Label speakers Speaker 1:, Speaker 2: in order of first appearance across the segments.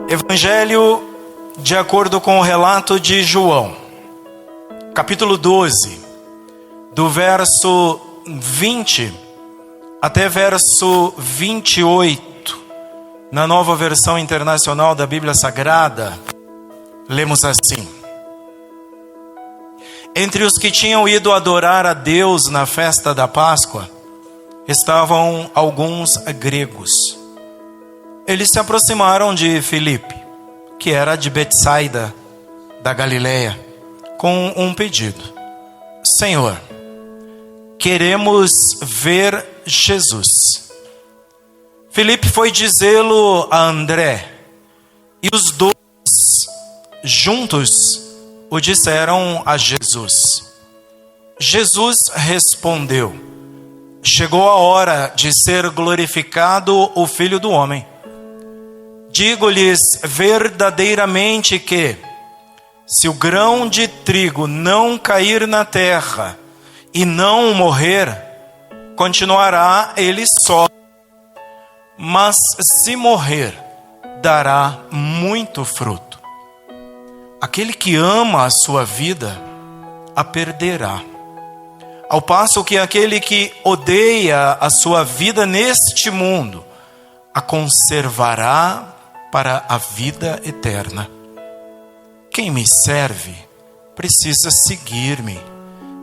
Speaker 1: Evangelho de acordo com o relato de João, capítulo 12, do verso 20 até verso 28, na Nova Versão Internacional da Bíblia Sagrada, lemos assim: Entre os que tinham ido adorar a Deus na festa da Páscoa, estavam alguns gregos. Eles se aproximaram de Filipe, que era de Betsaida, da Galileia, com um pedido: Senhor, queremos ver Jesus. Filipe foi dizê-lo a André, e os dois juntos o disseram a Jesus. Jesus respondeu: Chegou a hora de ser glorificado o Filho do Homem. Digo-lhes verdadeiramente que, se o grão de trigo não cair na terra e não morrer, continuará ele só. Mas se morrer, dará muito fruto. Aquele que ama a sua vida, a perderá. Ao passo que aquele que odeia a sua vida neste mundo, a conservará para a vida eterna. Quem me serve precisa seguir-me,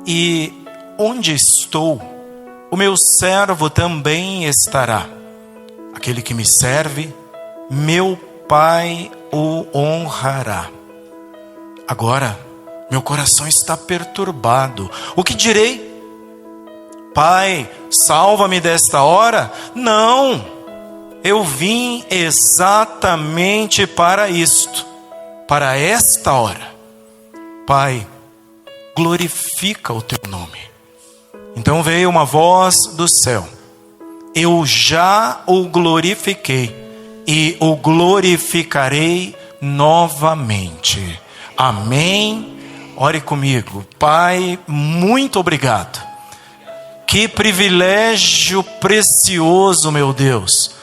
Speaker 1: e onde estou, o meu servo também estará. Aquele que me serve, meu Pai o honrará. Agora, meu coração está perturbado. O que direi? Pai, salva-me desta hora? Não! Eu vim exatamente para isto, para esta hora. Pai, glorifica o teu nome. Então veio uma voz do céu: Eu já o glorifiquei e o glorificarei novamente. Amém? Ore comigo. Pai, muito obrigado. Que privilégio precioso, meu Deus,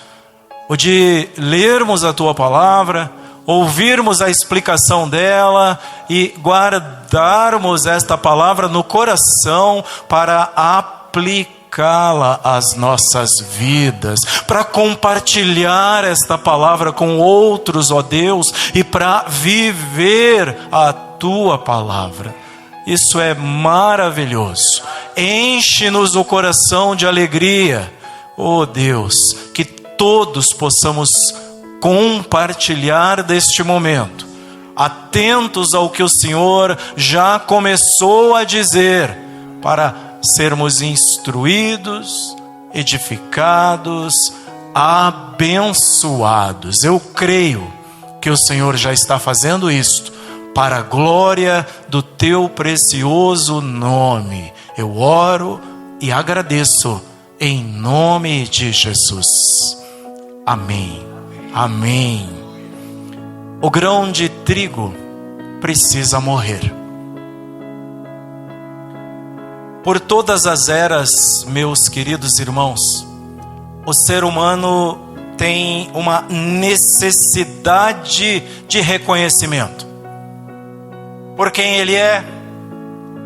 Speaker 1: o de lermos a Tua Palavra, ouvirmos a explicação dela e guardarmos esta palavra no coração para aplicá-la às nossas vidas, para compartilhar esta palavra com outros, ó Deus, e para viver a Tua Palavra. Isso é maravilhoso. Enche-nos o coração de alegria, ó Deus, que todos possamos compartilhar deste momento, atentos ao que o Senhor já começou a dizer, para sermos instruídos, edificados, abençoados. Eu creio que o Senhor já está fazendo isto, para a glória do Teu precioso nome. Eu oro e agradeço em nome de Jesus. Amém. Amém. O grão de trigo precisa morrer. Por todas as eras, meus queridos irmãos, o ser humano tem uma necessidade de reconhecimento. Por quem ele é,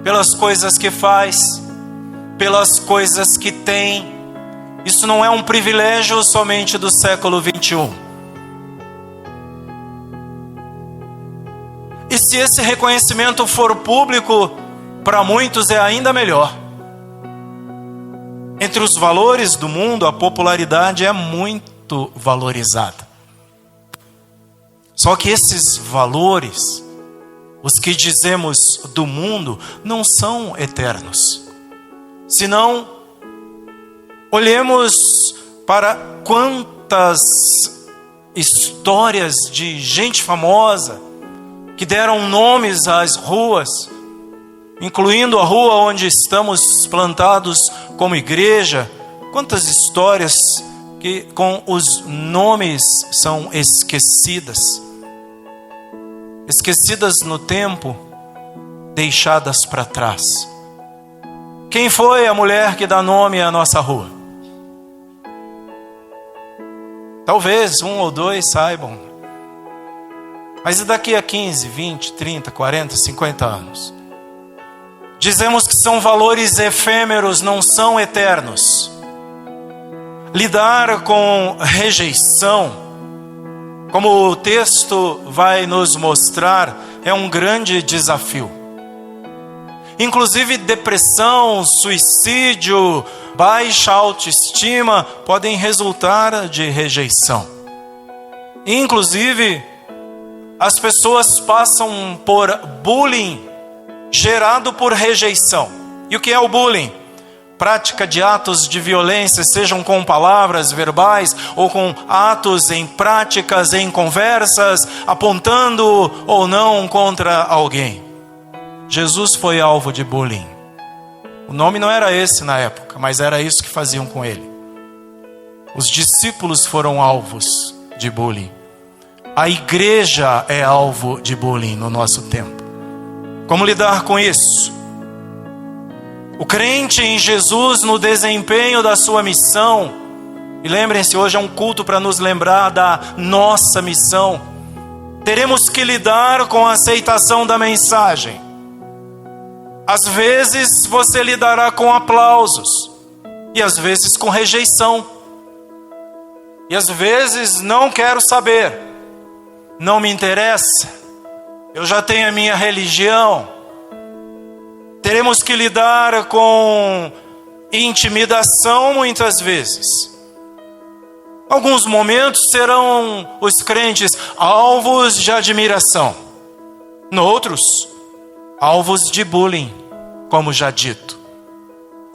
Speaker 1: pelas coisas que faz, pelas coisas que tem. Isso não é um privilégio somente do século 21. E se esse reconhecimento for público, para muitos é ainda melhor. Entre os valores do mundo, a popularidade é muito valorizada. Só que esses valores, os que dizemos do mundo, não são eternos. Senão, olhemos para quantas histórias de gente famosa que deram nomes às ruas, incluindo a rua onde estamos plantados como igreja. Quantas histórias que com os nomes são esquecidas. Esquecidas no tempo, deixadas para trás. Quem foi a mulher que dá nome à nossa rua? Talvez um ou dois saibam. Mas e daqui a 15, 20, 30, 40, 50 anos? Dizemos que são valores efêmeros, não são eternos. Lidar com rejeição, como o texto vai nos mostrar, é um grande desafio. Inclusive depressão, suicídio, baixa autoestima podem resultar de rejeição. Inclusive, as pessoas passam por bullying gerado por rejeição. E o que é o bullying? Prática de atos de violência, sejam com palavras verbais ou com atos em práticas, em conversas, apontando ou não contra alguém. Jesus foi alvo de bullying. O nome não era esse na época, mas era isso que faziam com ele. Os discípulos foram alvos de bullying. A igreja é alvo de bullying no nosso tempo. Como lidar com isso? O crente em Jesus no desempenho da sua missão, e lembrem-se, hoje é um culto para nos lembrar da nossa missão. Teremos que lidar com a aceitação da mensagem. Às vezes você lidará com aplausos, e às vezes com rejeição. E às vezes não quero saber, não me interessa, eu já tenho a minha religião. Teremos que lidar com intimidação muitas vezes. Alguns momentos serão os crentes alvos de admiração. Noutros, alvos de bullying, como já dito.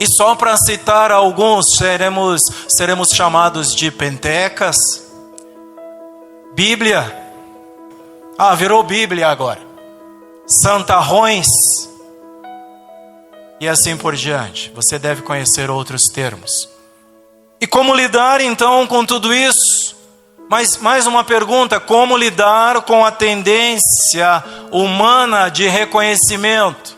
Speaker 1: E só para citar alguns, seremos chamados de pentecas. Bíblia. Virou Bíblia agora. Santarrões. E assim por diante. Você deve conhecer outros termos. E como lidar então com tudo isso? Mas mais uma pergunta: como lidar com a tendência humana de reconhecimento?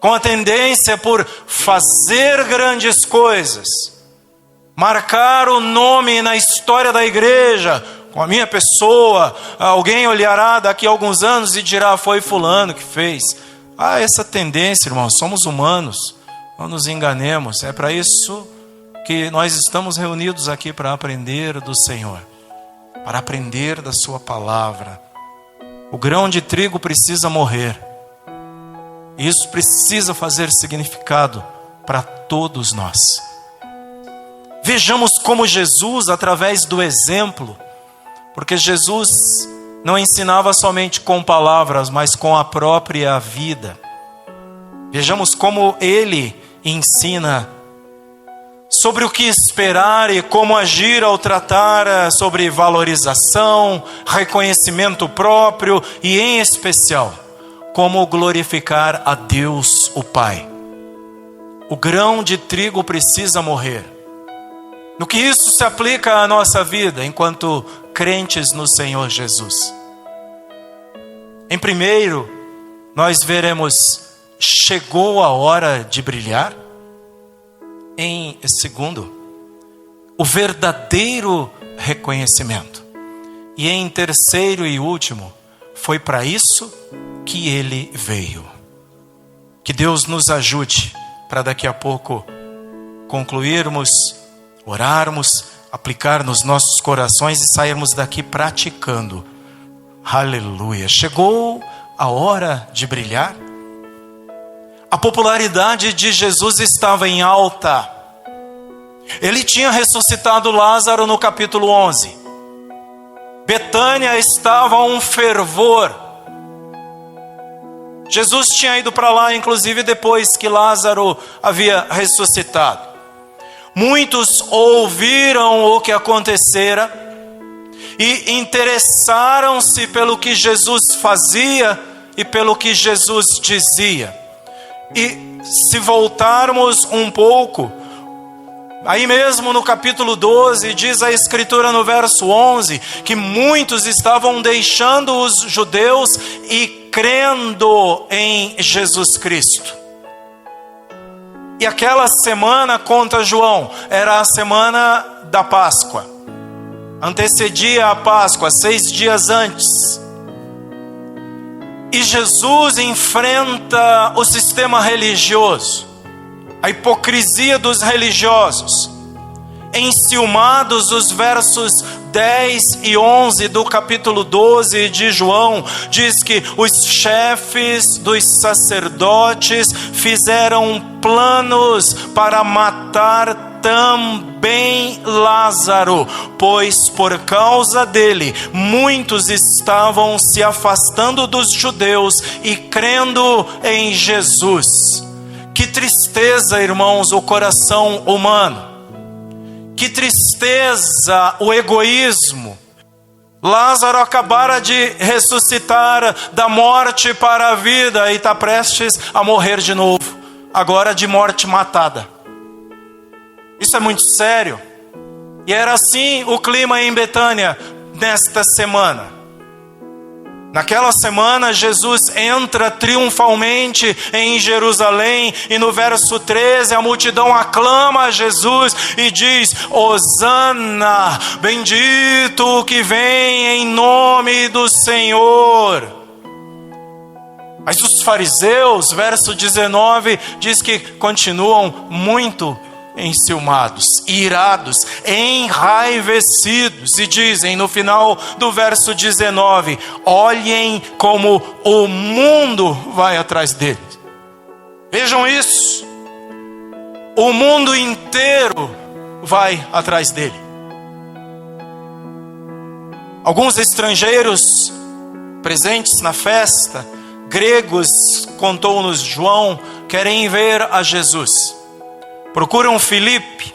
Speaker 1: Com a tendência por fazer grandes coisas, marcar o nome na história da igreja, com a minha pessoa. Alguém olhará daqui a alguns anos e dirá: foi fulano que fez. Essa tendência, irmãos, somos humanos, não nos enganemos. É para isso que nós estamos reunidos aqui, para aprender do Senhor, para aprender da sua palavra. O grão de trigo precisa morrer. Isso precisa fazer significado para todos nós. Vejamos como Jesus, através do exemplo, porque Jesus não ensinava somente com palavras, mas com a própria vida. Vejamos como ele ensina sobre o que esperar e como agir ao tratar sobre valorização, reconhecimento próprio e, em especial, como glorificar a Deus o Pai. O grão de trigo precisa morrer. No que isso se aplica à nossa vida enquanto crentes no Senhor Jesus? Em primeiro, nós veremos: chegou a hora de brilhar. Em segundo, o verdadeiro reconhecimento. E em terceiro e último, foi para isso que ele veio. Que Deus nos ajude para daqui a pouco concluirmos, orarmos, aplicar nos nossos corações e sairmos daqui praticando. Aleluia! Chegou a hora de brilhar. A popularidade de Jesus estava em alta. Ele tinha ressuscitado Lázaro no capítulo 11. Betânia estava um fervor. Jesus tinha ido para lá, inclusive depois que Lázaro havia ressuscitado. Muitos ouviram o que acontecera e interessaram-se pelo que Jesus fazia e pelo que Jesus dizia. E se voltarmos um pouco, aí mesmo no capítulo 12, diz a Escritura no verso 11, que muitos estavam deixando os judeus e crendo em Jesus Cristo. E aquela semana, conta João, era a semana da Páscoa. Antecedia a Páscoa, 6 dias antes. E Jesus enfrenta o sistema religioso, a hipocrisia dos religiosos. Enciumados, os versos 10 e 11 do capítulo 12 de João, diz que os chefes dos sacerdotes fizeram planos para matar também Lázaro, pois por causa dele muitos estavam se afastando dos judeus e crendo em Jesus. Que tristeza, irmãos, o coração humano. Que tristeza o egoísmo. Lázaro acabara de ressuscitar da morte para a vida e está prestes a morrer de novo, agora de morte matada. Isso é muito sério. E era assim o clima em Betânia nesta semana. Naquela semana, Jesus entra triunfalmente em Jerusalém, e no verso 13, a multidão aclama a Jesus e diz: Hosana, bendito o que vem em nome do Senhor. Mas os fariseus, verso 19, diz que continuam muito enciumados, irados, enraivecidos, e dizem no final do verso 19: olhem como o mundo vai atrás deles. Vejam isso, o mundo inteiro vai atrás dele. Alguns estrangeiros presentes na festa, gregos, contou-nos João, querem ver a Jesus. Procuram Filipe,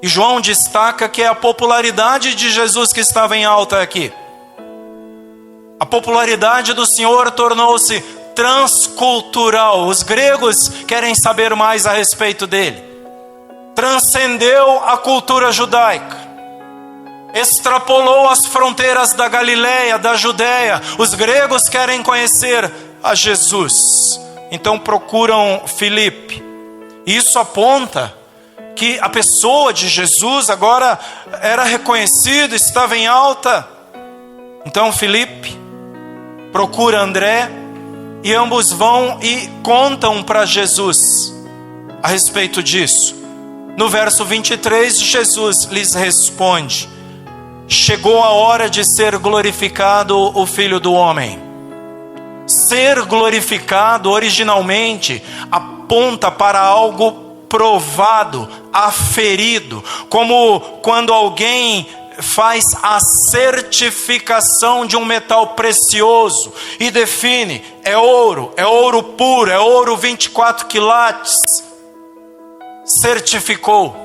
Speaker 1: e João destaca que é a popularidade de Jesus que estava em alta aqui. A popularidade do Senhor tornou-se transcultural. Os gregos querem saber mais a respeito dele. Transcendeu a cultura judaica. Extrapolou as fronteiras da Galileia, da Judéia. Os gregos querem conhecer a Jesus. Então procuram Filipe. Isso aponta que a pessoa de Jesus agora era reconhecida, estava em alta. Então Filipe procura André, e ambos vão e contam para Jesus a respeito disso. No verso 23, Jesus lhes responde: chegou a hora de ser glorificado o Filho do Homem. Ser glorificado originalmente aponta para algo provado, aferido, como quando alguém faz a certificação de um metal precioso e define: é ouro puro, é ouro 24 quilates. Certificou.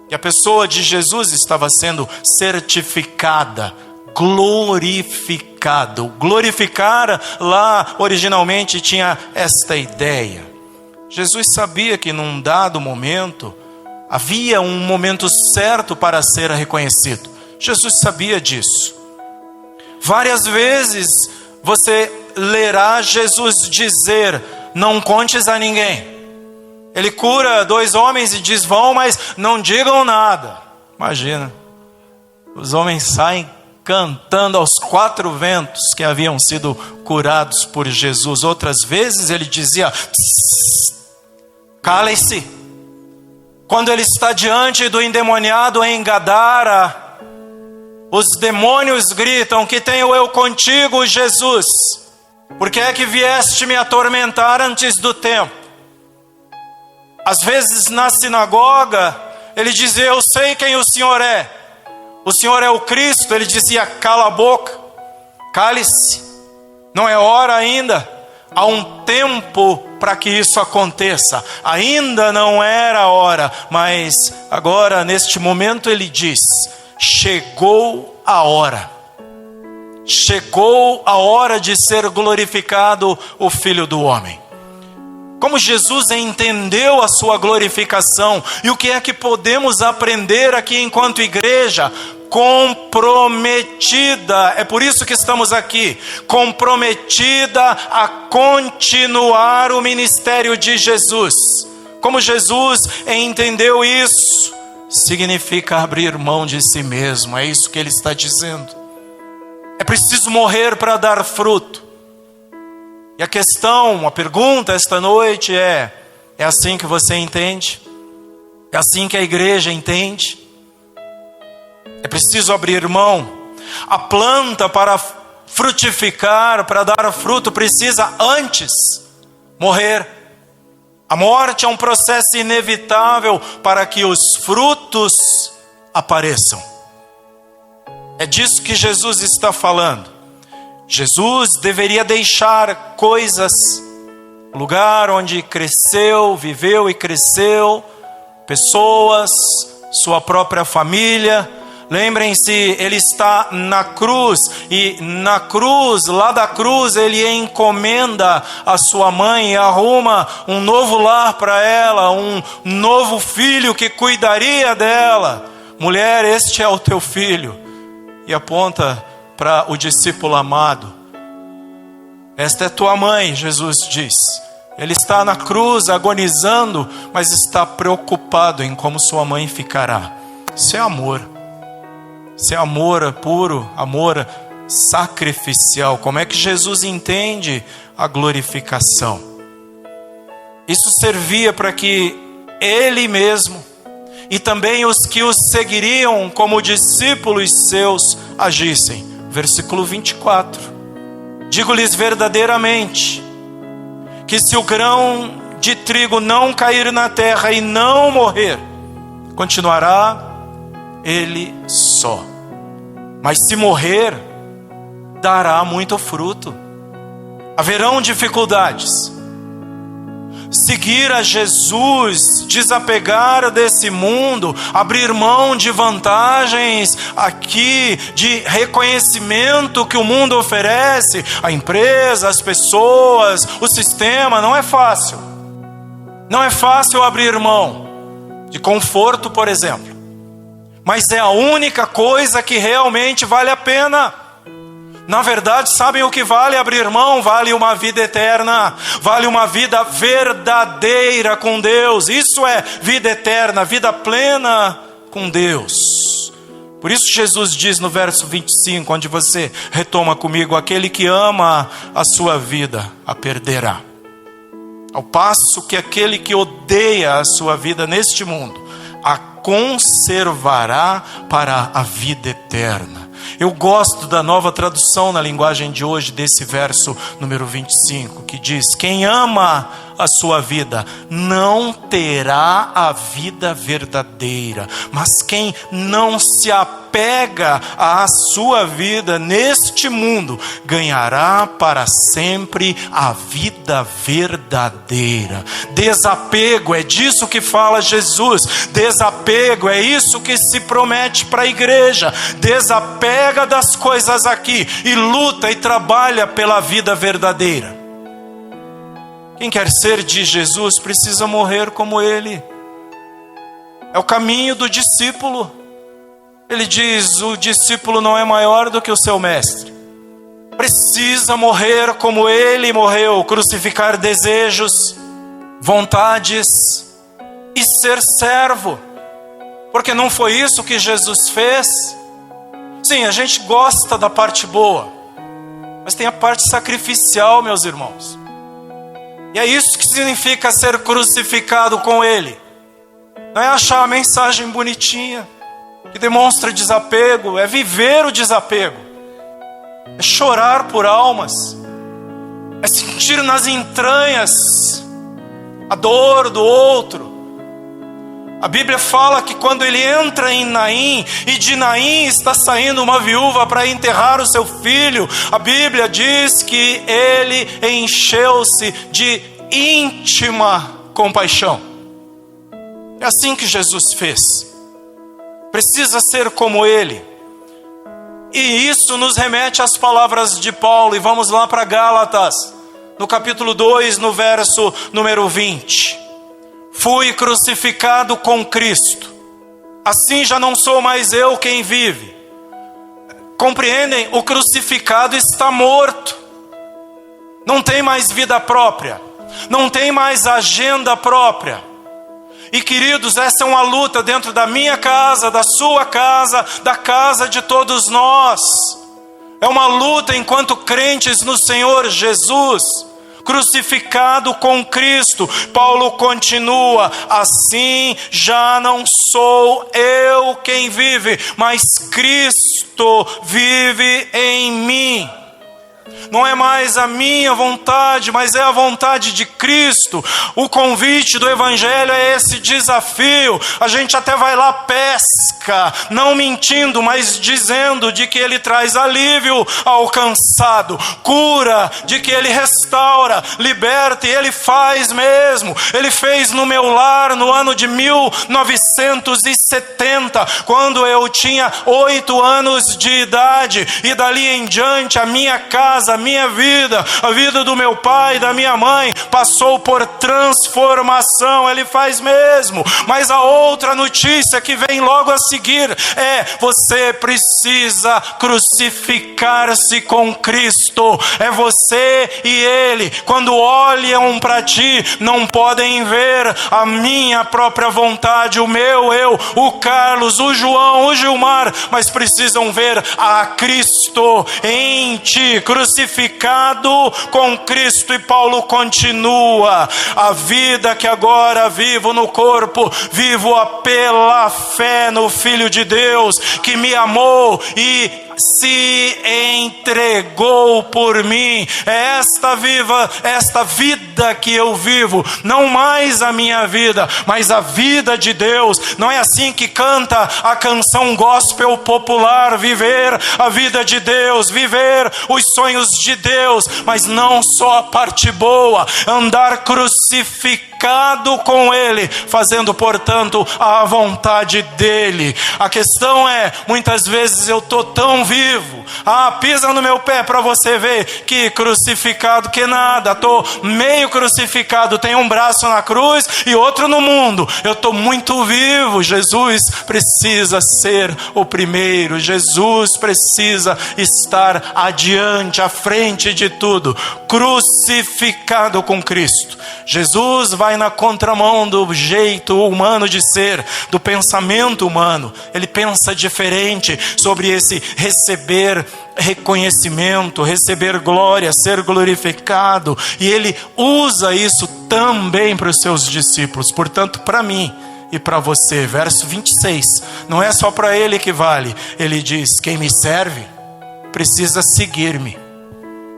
Speaker 1: E a pessoa de Jesus estava sendo certificada, glorificado. Glorificar lá originalmente tinha esta ideia. Jesus sabia que num dado momento havia um momento certo para ser reconhecido. Jesus sabia disso. Várias vezes você lerá Jesus dizer: não contes a ninguém. Ele cura 2 homens e diz: vão, mas não digam nada. Imagina, os homens saem cantando aos 4 ventos que haviam sido curados por Jesus. Outras vezes ele dizia: calem-se. Quando ele está diante do endemoniado em Gadara, os demônios gritam: que tenho eu contigo, Jesus? Por que é que vieste me atormentar antes do tempo? Às vezes na sinagoga ele dizia: eu sei quem o Senhor é. O Senhor é o Cristo. Ele dizia: cala a boca, cale-se, não é hora ainda. Há um tempo para que isso aconteça. Ainda não era a hora, mas agora neste momento ele diz: chegou a hora. Chegou a hora de ser glorificado o Filho do Homem. Como Jesus entendeu a sua glorificação, e o que é que podemos aprender aqui enquanto igreja? Comprometida, é por isso que estamos aqui, comprometida a continuar o ministério de Jesus. Como Jesus entendeu isso? Significa abrir mão de si mesmo, é isso que ele está dizendo. É preciso morrer para dar fruto. E a pergunta esta noite é assim que você entende? É assim que a igreja entende? É preciso abrir mão. A planta para frutificar, para dar fruto, precisa antes morrer. A morte é um processo inevitável para que os frutos apareçam. É disso que Jesus está falando. Jesus deveria deixar coisas, lugar onde cresceu, viveu e cresceu, pessoas, sua própria família. Lembrem-se, ele está na cruz, e na cruz, lá da cruz, ele encomenda a sua mãe e arruma um novo lar para ela, um novo filho que cuidaria dela. Mulher, este é o teu filho. E aponta para o discípulo amado. Esta é tua mãe, Jesus diz. Ele está na cruz agonizando, mas está preocupado em como sua mãe ficará. Isso é amor. Isso é amor puro, amor sacrificial. Como é que Jesus entende a glorificação? Isso servia para que ele mesmo e também os que os seguiriam como discípulos seus agissem. Versículo 24. Digo-lhes verdadeiramente que se o grão de trigo não cair na terra e não morrer, continuará ele só. Mas se morrer, dará muito fruto. Haverão dificuldades. Seguir a Jesus, desapegar desse mundo, abrir mão de vantagens aqui, de reconhecimento que o mundo oferece, a empresa, as pessoas, o sistema, não é fácil. Não é fácil abrir mão de conforto, por exemplo. Mas é a única coisa que realmente vale a pena. Na verdade, sabem o que vale abrir mão? Vale uma vida eterna, vale uma vida verdadeira com Deus. Isso é vida eterna, vida plena com Deus. Por isso Jesus diz no verso 25, onde você retoma comigo: aquele que ama a sua vida, a perderá. Ao passo que aquele que odeia a sua vida neste mundo, a conservará para a vida eterna. Eu gosto da Nova Tradução na linguagem de hoje, desse verso número 25, que diz: quem ama a sua vida não terá a vida verdadeira, mas quem não se apega à sua vida neste mundo, ganhará para sempre a vida verdadeira. Desapego, é disso que fala Jesus. Desapego, é isso que se promete para a igreja. Desapega das coisas aqui e luta e trabalha pela vida verdadeira. Quem quer ser de Jesus precisa morrer como ele. É o caminho do discípulo. Ele diz: o discípulo não é maior do que o seu mestre. Precisa morrer como ele morreu, crucificar desejos, vontades e ser servo. Porque não foi isso que Jesus fez? Sim, a gente gosta da parte boa, mas tem a parte sacrificial, meus irmãos. E é isso que significa ser crucificado com ele. Não é achar a mensagem bonitinha, que demonstra desapego, é viver o desapego. É chorar por almas, é sentir nas entranhas a dor do outro. A Bíblia fala que quando ele entra em Naim, e de Naim está saindo uma viúva para enterrar o seu filho, a Bíblia diz que ele encheu-se de íntima compaixão. É assim que Jesus fez. Precisa ser como ele. E isso nos remete às palavras de Paulo. E vamos lá para Gálatas, no capítulo 2, no verso número 20. Fui crucificado com Cristo, assim já não sou mais eu quem vive. Compreendem? O crucificado está morto. Não tem mais vida própria, não tem mais agenda própria. E queridos, essa é uma luta dentro da minha casa, da sua casa, da casa de todos nós. É uma luta enquanto crentes no Senhor Jesus, crucificado com Cristo. Paulo continua: assim já não sou eu quem vive, mas Cristo vive em mim. Não é mais a minha vontade, mas é a vontade de Cristo. O convite do Evangelho é esse desafio. A gente até vai lá, pesca, não mentindo, mas dizendo de que Ele traz alívio ao cansado, cura, de que Ele restaura, liberta, e Ele faz mesmo. Ele fez no meu lar no ano de 1970, quando eu tinha 8 anos de idade, e dali em diante a minha casa, a minha vida, a vida do meu pai, da minha mãe, passou por transformação. Ele faz mesmo. Mas a outra notícia que vem logo a seguir é: você precisa crucificar-se com Cristo. É você e Ele. Quando olham para ti, não podem ver a minha própria vontade, o meu eu, o Carlos, o João, o Gilmar, mas precisam ver a Cristo em ti, crucificado com Cristo. E Paulo continua: a vida que agora vivo no corpo, vivo-a pela fé no Filho de Deus, que me amou e se entregou por mim. É esta vida que eu vivo, não mais a minha vida, mas a vida de Deus. Não é assim que canta a canção gospel popular: viver a vida de Deus, viver os sonhos de Deus, mas não só a parte boa, andar crucificado com Ele, fazendo portanto a vontade dEle. A questão é, muitas vezes eu estou tão vivo, pisa no meu pé para você ver que crucificado que nada, estou meio crucificado, tenho um braço na cruz e outro no mundo, eu estou muito vivo. Jesus precisa ser o primeiro, Jesus precisa estar adiante, à frente de tudo, crucificado com Cristo. Jesus vai na contramão do jeito humano de ser, do pensamento humano. Ele pensa diferente sobre esse receber reconhecimento, receber glória, ser glorificado, e ele usa isso também para os seus discípulos. Portanto, para mim e para você, verso 26, não é só para ele que vale. Ele diz: quem me serve precisa seguir-me,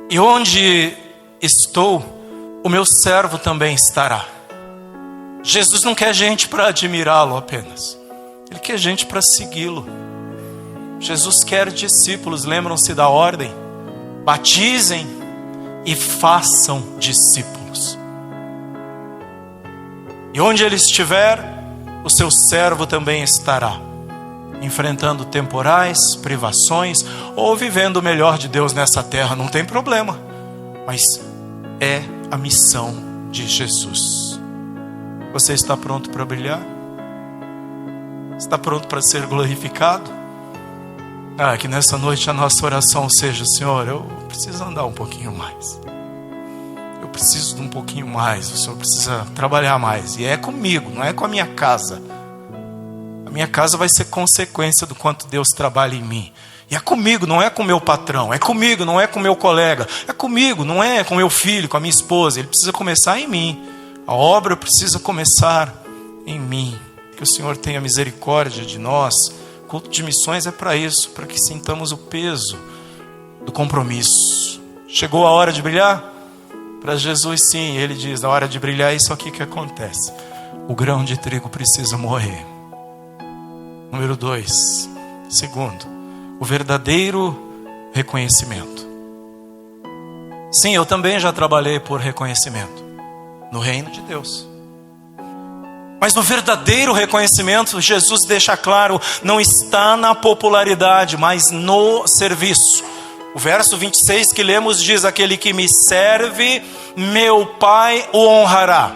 Speaker 1: e onde estou, o meu servo também estará. Jesus não quer gente para admirá-lo apenas, Ele quer gente para segui-lo. Jesus quer discípulos. Lembram-se da ordem: batizem e façam discípulos. E onde ele estiver, o seu servo também estará, enfrentando temporais, privações, ou vivendo o melhor de Deus nessa terra. Não tem problema, mas é a missão de Jesus. Você está pronto para brilhar? Está pronto para ser glorificado? Que nessa noite a nossa oração seja: Senhor, eu preciso andar um pouquinho mais, eu preciso de um pouquinho mais, o Senhor precisa trabalhar mais. E é comigo, não é com a minha casa. A minha casa vai ser consequência do quanto Deus trabalha em mim. E é comigo, não é com o meu patrão. É comigo, não é com o meu colega. É comigo, não é com o meu filho, com a minha esposa. Ele precisa começar em mim. A obra precisa começar em mim. Que o Senhor tenha misericórdia de nós. O culto de missões é para isso, para que sintamos o peso do compromisso. Chegou a hora de brilhar? Para Jesus, sim. Ele diz: na hora de brilhar é isso aqui que acontece. O grão de trigo precisa morrer. Número 2. Segundo, o verdadeiro reconhecimento. Sim, eu também já trabalhei por reconhecimento no reino de Deus. Mas no verdadeiro reconhecimento, Jesus deixa claro, não está na popularidade, mas no serviço. O verso 26 que lemos diz: aquele que me serve, meu Pai o honrará.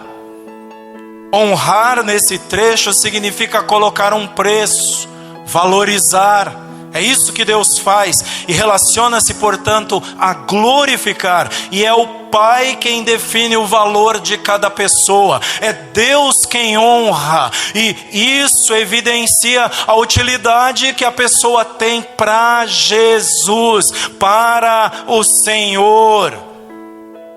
Speaker 1: Honrar nesse trecho significa colocar um preço, valorizar. É isso que Deus faz, e relaciona-se, portanto, a glorificar. E é o Pai quem define o valor de cada pessoa. É Deus quem honra. E isso evidencia a utilidade que a pessoa tem para Jesus, para o Senhor.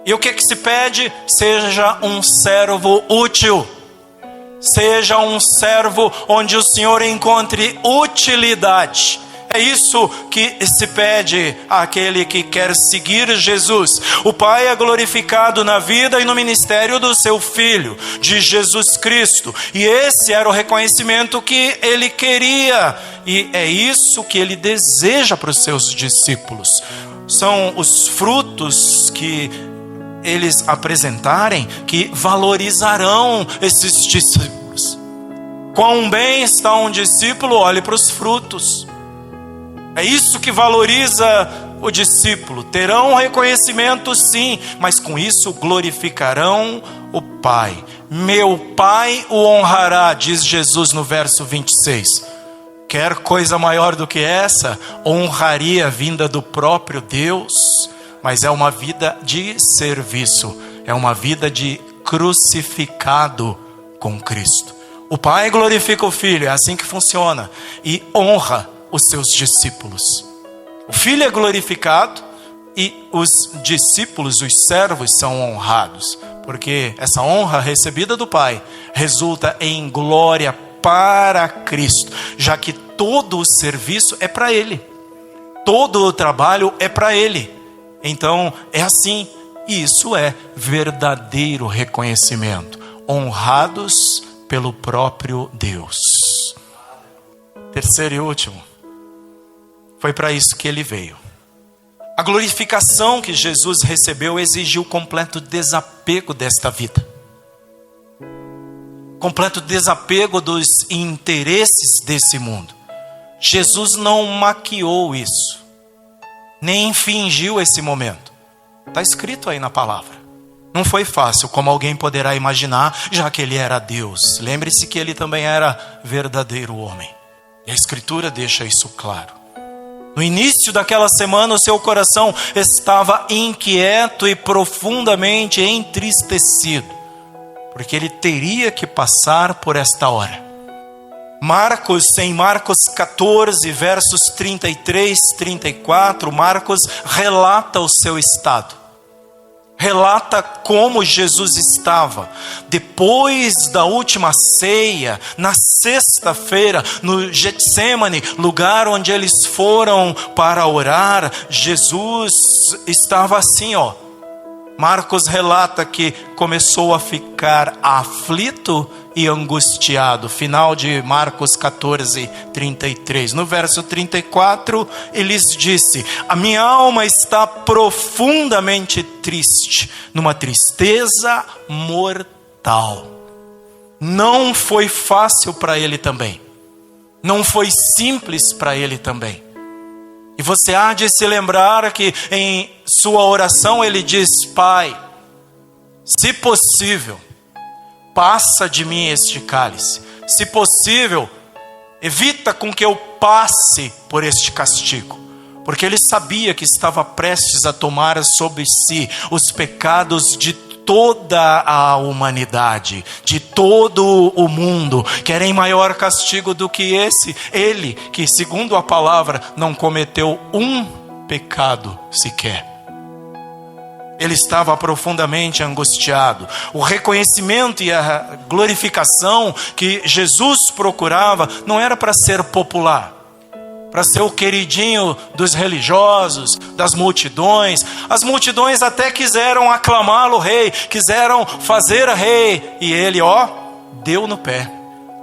Speaker 1: E o que se pede? Seja um servo útil. Seja um servo onde o Senhor encontre utilidade. É isso que se pede àquele que quer seguir Jesus. O Pai é glorificado na vida e no ministério do seu Filho, de Jesus Cristo. E esse era o reconhecimento que ele queria. E é isso que ele deseja para os seus discípulos. São os frutos que eles apresentarem que valorizarão esses discípulos. Quão bem está um discípulo? Olhe para os frutos. É isso que valoriza o discípulo. Terão reconhecimento, sim, mas com isso glorificarão o Pai. Meu Pai o honrará, diz Jesus no verso 26. Quer coisa maior do que essa? Honraria vinda do próprio Deus, mas é uma vida de serviço, é uma vida de crucificado com Cristo. O Pai glorifica o Filho, é assim que funciona, e honra os seus discípulos. O Filho é glorificado e os discípulos, os servos, são honrados, porque essa honra recebida do Pai resulta em glória para Cristo, já que todo o serviço é para Ele, todo o trabalho é para Ele. Então é assim, e isso é verdadeiro reconhecimento, honrados pelo próprio Deus. Terceiro e último, foi para isso que ele veio. A glorificação que Jesus recebeu exigiu completo desapego desta vida. Completo desapego dos interesses desse mundo. Jesus não maquiou isso, nem fingiu esse momento. Está escrito aí na palavra. Não foi fácil, como alguém poderá imaginar, já que ele era Deus. Lembre-se que ele também era verdadeiro homem. E a Escritura deixa isso claro. No início daquela semana, o seu coração estava inquieto e profundamente entristecido, porque ele teria que passar por esta hora. Em Marcos 14, versos 33, 34, Marcos relata o seu estado. Relata como Jesus estava. Depois da última ceia, na sexta-feira, no Getsemane, lugar onde eles foram para orar, Jesus estava assim, Marcos relata que começou a ficar aflito e angustiado. Final de Marcos 14, 33. No verso 34, ele disse: a minha alma está profundamente triste, numa tristeza mortal. Não foi fácil para ele também. Não foi simples para ele também. E você há de se lembrar que em sua oração ele diz: Pai, se possível, passa de mim este cálice. Se possível, evita com que eu passe por este castigo. Porque ele sabia que estava prestes a tomar sobre si os pecados de toda a humanidade, de todo o mundo. Querem maior castigo do que esse? Ele, que segundo a palavra, não cometeu um pecado sequer. Ele estava profundamente angustiado. O reconhecimento e a glorificação que Jesus procurava não era para ser popular, para ser o queridinho dos religiosos, das multidões. As multidões até quiseram aclamá-lo rei, quiseram fazer rei, e ele, deu no pé,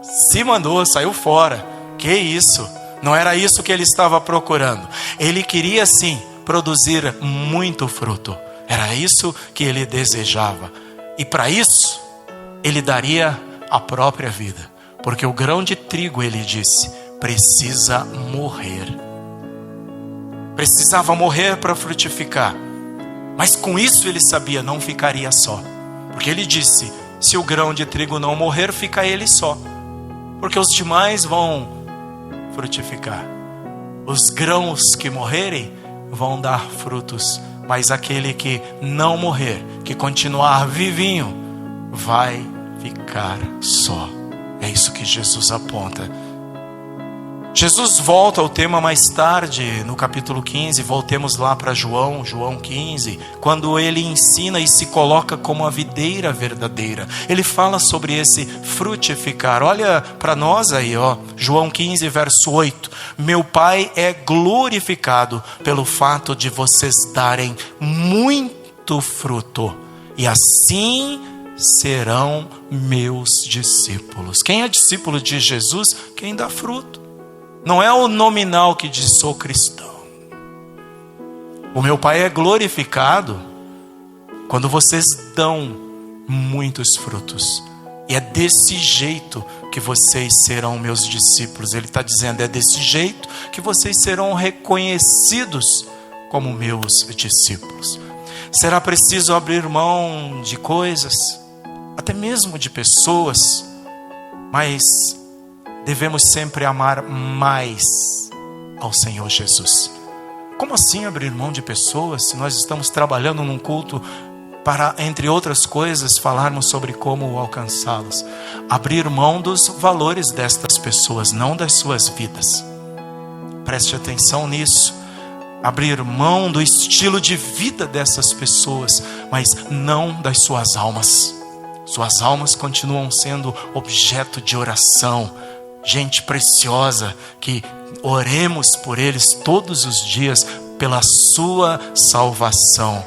Speaker 1: se mandou, saiu fora. Que isso? Não era isso que ele estava procurando. Ele queria sim produzir muito fruto. Era isso que ele desejava. E para isso, ele daria a própria vida. Porque o grão de trigo, ele disse, precisa morrer. Precisava morrer para frutificar. Mas com isso ele sabia, não ficaria só. Porque ele disse, se o grão de trigo não morrer, fica ele só. Porque os demais vão frutificar. Os grãos que morrerem vão dar frutos. Mas aquele que não morrer, que continuar vivinho, vai ficar só. É isso que Jesus aponta. Jesus volta ao tema mais tarde, no capítulo 15, voltemos lá para João 15, quando ele ensina e se coloca como a videira verdadeira. Ele fala sobre esse frutificar. Olha para nós aí, João 15, verso 8. Meu Pai é glorificado pelo fato de vocês darem muito fruto, e assim serão meus discípulos. Quem é discípulo de Jesus? Quem dá fruto. Não é o nominal que diz sou cristão. O meu Pai é glorificado quando vocês dão muitos frutos. E é desse jeito que vocês serão meus discípulos. Ele está dizendo, é desse jeito que vocês serão reconhecidos como meus discípulos. Será preciso abrir mão de coisas, até mesmo de pessoas, mas devemos sempre amar mais ao Senhor Jesus. Como assim abrir mão de pessoas, se nós estamos trabalhando num culto para, entre outras coisas, falarmos sobre como alcançá-los? Abrir mão dos valores destas pessoas, não das suas vidas. Preste atenção nisso. Abrir mão do estilo de vida dessas pessoas, mas não das suas almas. Suas almas continuam sendo objeto de oração. Gente preciosa, que oremos por eles todos os dias pela sua salvação.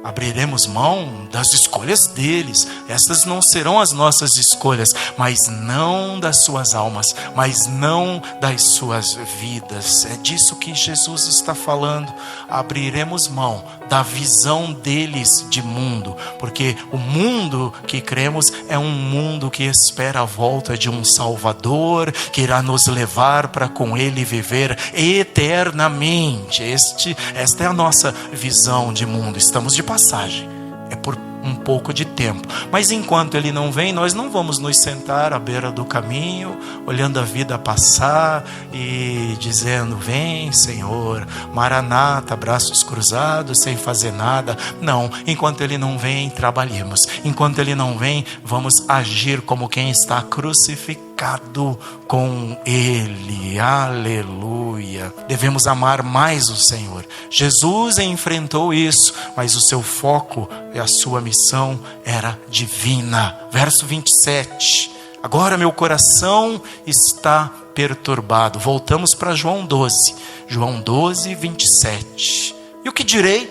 Speaker 1: Abriremos mão das escolhas deles. Essas não serão as nossas escolhas, mas não das suas almas, mas não das suas vidas. É disso que Jesus está falando. Abriremos mão da visão deles de mundo, porque o mundo que cremos é um mundo que espera a volta de um Salvador, que irá nos levar para com Ele viver eternamente. Esta é a nossa visão de mundo. Estamos de passagem, é por um pouco de tempo, mas enquanto Ele não vem, nós não vamos nos sentar à beira do caminho, olhando a vida passar e dizendo, vem Senhor, Maranata, braços cruzados, sem fazer nada. Não, enquanto Ele não vem, trabalhemos. Enquanto Ele não vem, vamos agir como quem está crucificado com Ele. Aleluia. Devemos amar mais o Senhor. Jesus enfrentou isso, mas o seu foco e a sua missão era divina. Verso 27. Agora meu coração está perturbado. Voltamos para João 12. João 12, 27. E o que direi?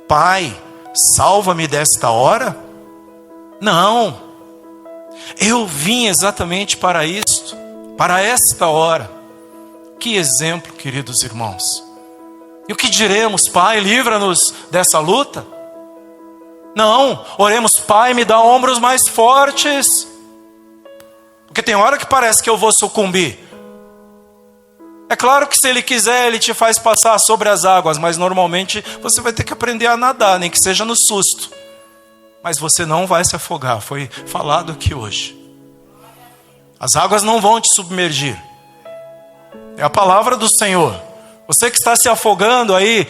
Speaker 1: Pai, salva-me desta hora? Não. Eu vim exatamente para isto, para esta hora. Que exemplo, queridos irmãos. E o que diremos? Pai, livra-nos dessa luta? Não, oremos, Pai, me dá ombros mais fortes. Porque tem hora que parece que eu vou sucumbir. É claro que se Ele quiser, Ele te faz passar sobre as águas, mas normalmente você vai ter que aprender a nadar, nem que seja no susto. Mas você não vai se afogar, foi falado aqui hoje. As águas não vão te submergir. É a palavra do Senhor. Você que está se afogando aí,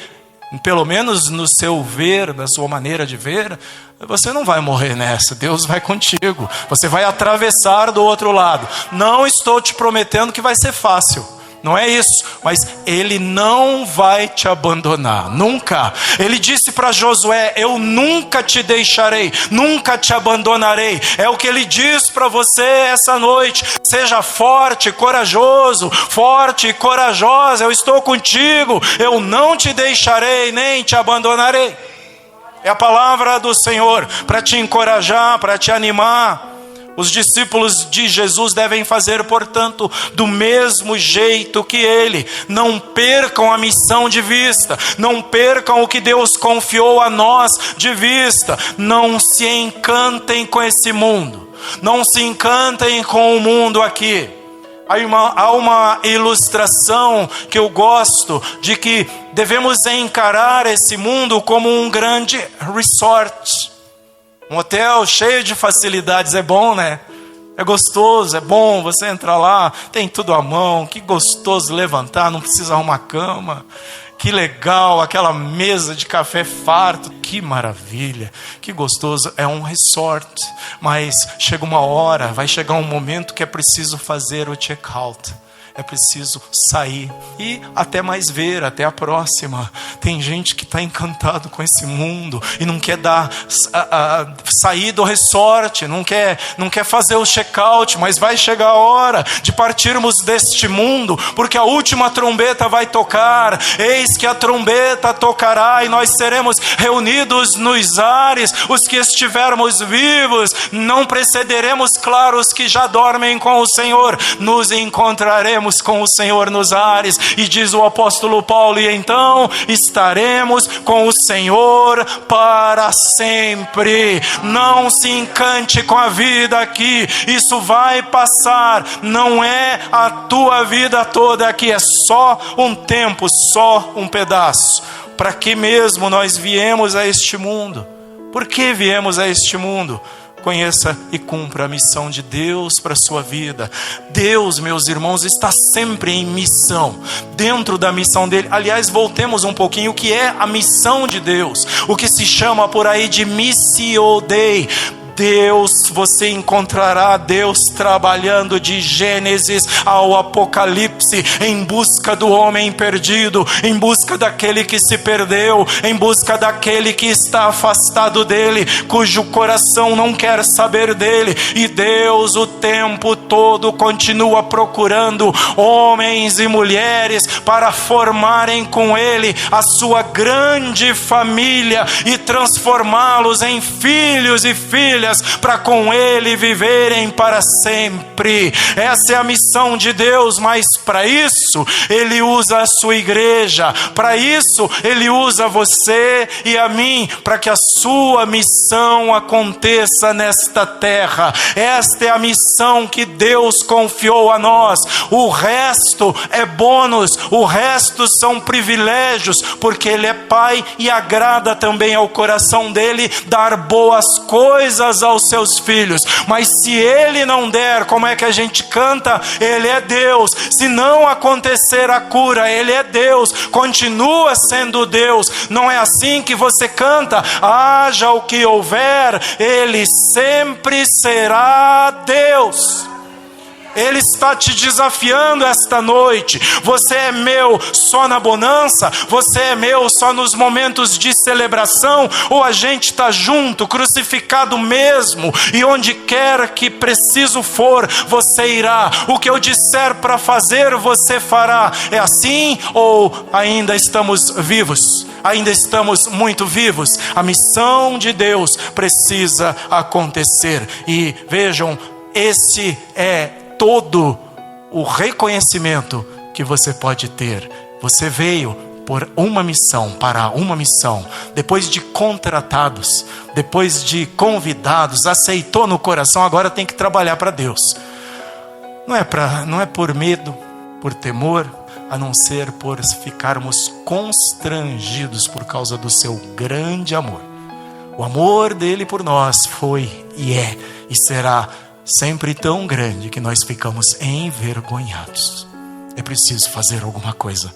Speaker 1: pelo menos no seu ver, na sua maneira de ver, você não vai morrer nessa. Deus vai contigo. Você vai atravessar do outro lado. Não estou te prometendo que vai ser fácil. Não é isso, mas Ele não vai te abandonar, nunca. Ele disse para Josué, eu nunca te deixarei, nunca te abandonarei. É o que Ele diz para você essa noite. Seja forte, corajoso, forte e corajosa. Eu estou contigo, eu não te deixarei, nem te abandonarei. É a palavra do Senhor para te encorajar, para te animar. Os discípulos de Jesus devem fazer, portanto, do mesmo jeito que Ele. Não percam a missão de vista. Não percam o que Deus confiou a nós de vista. Não se encantem com esse mundo. Não se encantem com o mundo aqui. Há uma ilustração que eu gosto, de que devemos encarar esse mundo como um grande resort. Um hotel cheio de facilidades, é bom, né? É gostoso, é bom você entrar lá, tem tudo à mão, que gostoso levantar, não precisa arrumar cama. Que legal, aquela mesa de café farto, que maravilha, que gostoso, é um resort. Mas chega uma hora, vai chegar um momento que é preciso fazer o check-out. É preciso sair e até mais ver, até a próxima. Tem gente que está encantado com esse mundo e não quer sair do resort, não quer fazer o check-out, mas vai chegar a hora de partirmos deste mundo, porque a última trombeta vai tocar. Eis que a trombeta tocará e nós seremos reunidos nos ares. Os que estivermos vivos, não precederemos, claro, os que já dormem com o Senhor. Nos encontraremos com o Senhor nos ares. E diz o apóstolo Paulo: e então estaremos com o Senhor para sempre. Não se encante com a vida aqui, isso vai passar. Não é a tua vida toda aqui, é só um tempo, só um pedaço. Para que mesmo nós viemos a este mundo? Por que viemos a este mundo? Conheça e cumpra a missão de Deus para a sua vida. Deus, meus irmãos, está sempre em missão, dentro da missão dele. Aliás, voltemos um pouquinho, o que é a missão de Deus? O que se chama por aí de Missio Dei. Deus, você encontrará Deus trabalhando de Gênesis ao Apocalipse, em busca do homem perdido, em busca daquele que se perdeu, em busca daquele que está afastado dele, cujo coração não quer saber dele. E Deus o tempo todo continua procurando homens e mulheres para formarem com ele a sua grande família e transformá-los em filhos e filhas, para com ele viverem para sempre. Essa é a missão de Deus, mas para isso ele usa a sua igreja, para isso ele usa você e a mim, para que a sua missão aconteça nesta terra. Esta é a missão que Deus confiou a nós. O resto é bônus, o resto são privilégios, porque ele é Pai e agrada também ao coração dele dar boas coisas aos seus filhos. Mas se ele não der, como é que a gente canta? Ele é Deus. Se não acontecer a cura, ele é Deus, continua sendo Deus. Não é assim que você canta? Haja o que houver, ele sempre será Deus. Ele está te desafiando esta noite. Você é meu só na bonança? Você é meu só nos momentos de celebração? Ou a gente está junto, crucificado mesmo, e onde quer que preciso for, você irá? O que eu disser para fazer, você fará. É assim ou ainda estamos vivos? Ainda estamos muito vivos? A missão de Deus precisa acontecer. E vejam, esse é todo o reconhecimento que você pode ter. Você veio por uma missão, para uma missão. Depois de contratados, depois de convidados, aceitou no coração, agora tem que trabalhar para Deus. Não é por medo, por temor, a não ser por ficarmos constrangidos por causa do seu grande amor. O amor dele por nós foi e é e será sempre tão grande que nós ficamos envergonhados. É preciso fazer alguma coisa.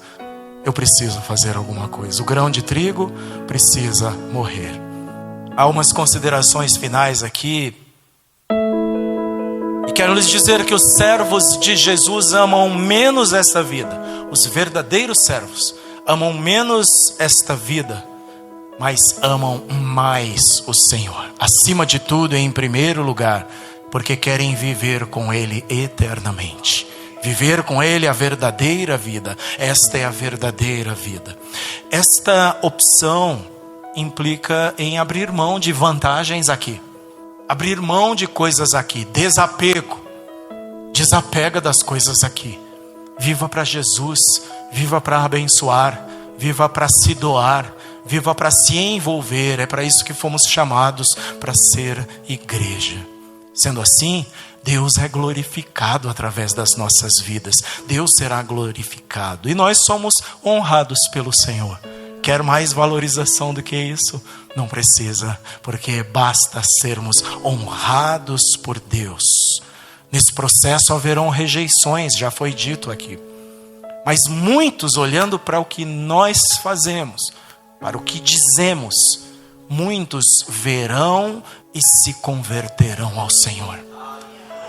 Speaker 1: Eu preciso fazer alguma coisa. O grão de trigo precisa morrer. Há umas considerações finais aqui. E quero lhes dizer que os servos de Jesus amam menos esta vida. Os verdadeiros servos amam menos esta vida, mas amam mais o Senhor. Acima de tudo e em primeiro lugar, porque querem viver com Ele eternamente. Viver com Ele a verdadeira vida. Esta é a verdadeira vida. Esta opção implica em abrir mão de vantagens aqui. Abrir mão de coisas aqui. Desapego. Desapega das coisas aqui. Viva para Jesus. Viva para abençoar. Viva para se doar. Viva para se envolver. É para isso que fomos chamados, para ser igreja. Sendo assim, Deus é glorificado através das nossas vidas. Deus será glorificado. E nós somos honrados pelo Senhor. Quer mais valorização do que isso? Não precisa, porque basta sermos honrados por Deus. Nesse processo haverão rejeições, já foi dito aqui. Mas muitos, olhando para o que nós fazemos, para o que dizemos, muitos verão e se converterão ao Senhor.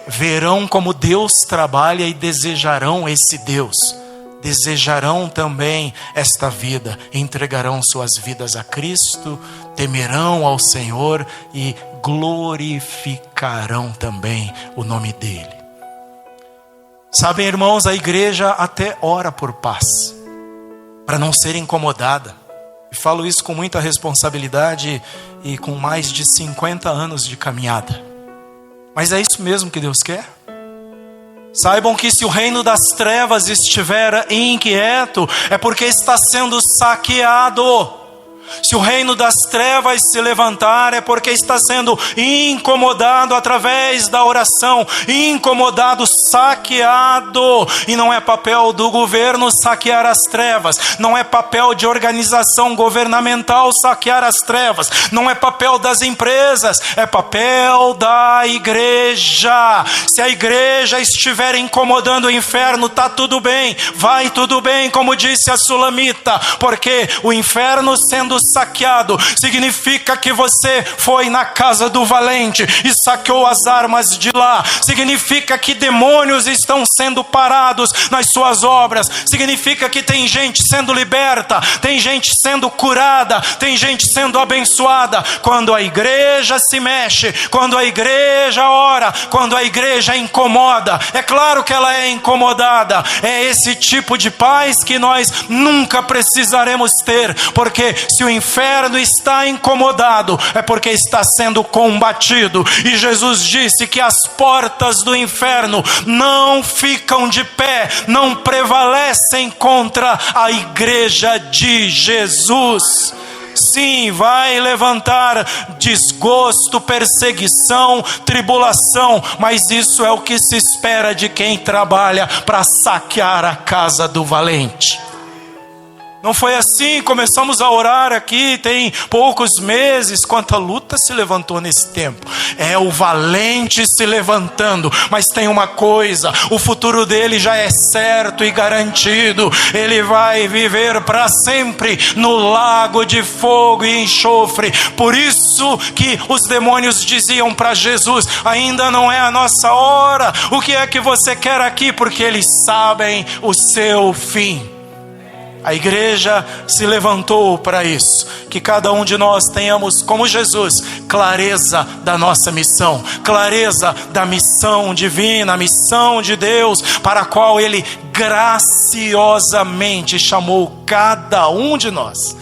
Speaker 1: verão como Deus trabalha e desejarão esse Deus. Desejarão também esta vida, entregarão suas vidas a Cristo, temerão ao Senhor e glorificarão também o nome dEle. Sabem, irmãos, a igreja até ora por paz, para não ser incomodada. E falo isso com muita responsabilidade e com mais de 50 anos de caminhada. Mas é isso mesmo que Deus quer? Saibam que se o reino das trevas estiver inquieto, é porque está sendo saqueado. Se o reino das trevas se levantar, é porque está sendo incomodado através da oração, incomodado, saqueado. E não é papel do governo saquear as trevas, não é papel de organização governamental saquear as trevas, não é papel das empresas, é papel da igreja. Se a igreja estiver incomodando o inferno, está tudo bem, vai tudo bem, como disse a Sulamita, porque o inferno sendo saqueado, significa que você foi na casa do valente e saqueou as armas de lá, significa que demônios estão sendo parados nas suas obras, significa que tem gente sendo liberta, tem gente sendo curada, tem gente sendo abençoada. Quando a igreja se mexe, quando a igreja ora, quando a igreja incomoda, é claro que ela é incomodada. É esse tipo de paz que nós nunca precisaremos ter, porque se o inferno está incomodado, é porque está sendo combatido. E Jesus disse que as portas do inferno não ficam de pé, não prevalecem contra a igreja de Jesus. Sim, vai levantar desgosto, perseguição, tribulação, mas isso é o que se espera de quem trabalha para saquear a casa do valente. Não foi assim, começamos a orar aqui, tem poucos meses, quanta luta se levantou nesse tempo. É o valente se levantando, mas tem uma coisa, o futuro dele já é certo e garantido. Ele vai viver para sempre no lago de fogo e enxofre. Por isso que os demônios diziam para Jesus: ainda não é a nossa hora, o que é que você quer aqui? Porque eles sabem o seu fim. A igreja se levantou para isso, que cada um de nós tenhamos, como Jesus, clareza da nossa missão, clareza da missão divina, a missão de Deus, para a qual Ele graciosamente chamou cada um de nós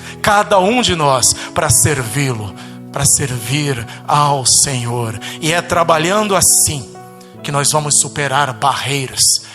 Speaker 1: para servi-lo, para servir ao Senhor. E é trabalhando assim que nós vamos superar barreiras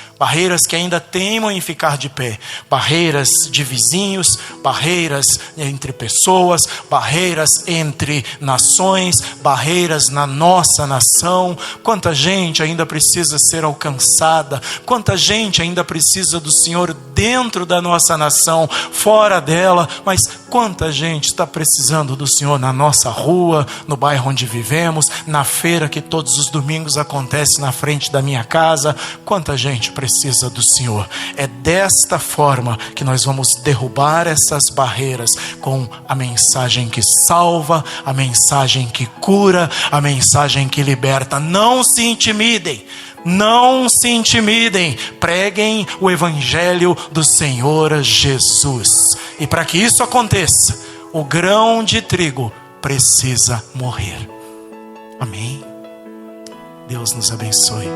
Speaker 1: que ainda teimam em ficar de pé, barreiras de vizinhos, barreiras entre pessoas, barreiras entre nações, barreiras na nossa nação. Quanta gente ainda precisa ser alcançada, quanta gente ainda precisa do Senhor dentro da nossa nação, fora dela, mas quanta gente está precisando do Senhor na nossa rua, no bairro onde vivemos, na feira que todos os domingos acontece na frente da minha casa. Quanta gente precisa do Senhor. É desta forma que nós vamos derrubar essas barreiras, com a mensagem que salva, a mensagem que cura, a mensagem que liberta. Não se intimidem, não se intimidem, preguem o evangelho do Senhor Jesus. E para que isso aconteça, o grão de trigo precisa morrer. Amém? Deus nos abençoe.